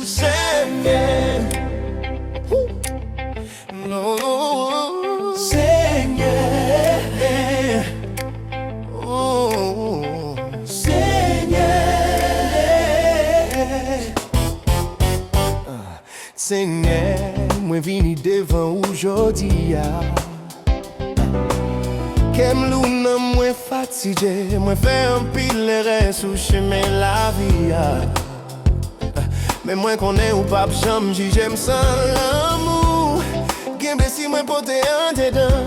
Seigneur. Seigneur. Oh, Seigneur. Seigneur, moi vini devant aujourd'hui. Kem lou nan mwen fatigué, moi fais un pile sous chemin la vie. Mais moi connais ou pas j'aime j'aime sans l'amour. Gen blessi moi porter en dedans.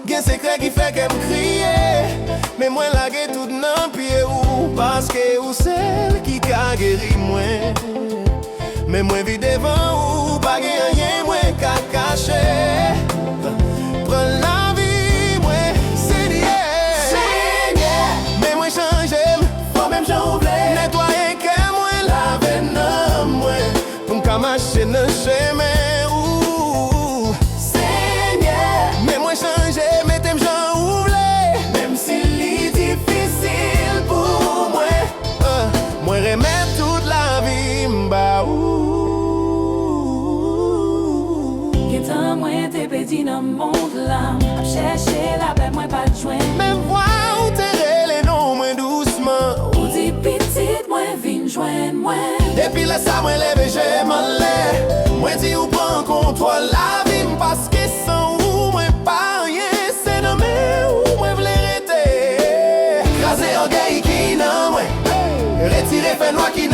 Gen secret qui fait qu'elle me crie. Mais moi lage tout nan pied ou parce que ou celle qui a guéri moi. Mais moi vit devant ou pas gen rien moi ka cacher. Prends la vie moi Seigneur. Mais moi changer, faut même j'oublie. Nettoyer que moi laver nan moi pour m'ka marcher dans chemin ou Seigneur. Mais moi changer, mettez j'en oublie. Même si c'est difficile pour moi, moi remettre toute la vie m'ba ou. Qu'étant moi t'es petit dans le monde là, chercher la paix moi pas de joindre. Même voix ou terre les noms moins doucement. Ou dit petite moi vine joindre moi. Depuis là ça moi lève j'ai m'en l'air. Moi dis ou prends contrôle la vie parce que sans ou moi pas rien. C'est dans mes ou moi v'lais rester. Craser orgueil qui non moi. Retirer fait noir qui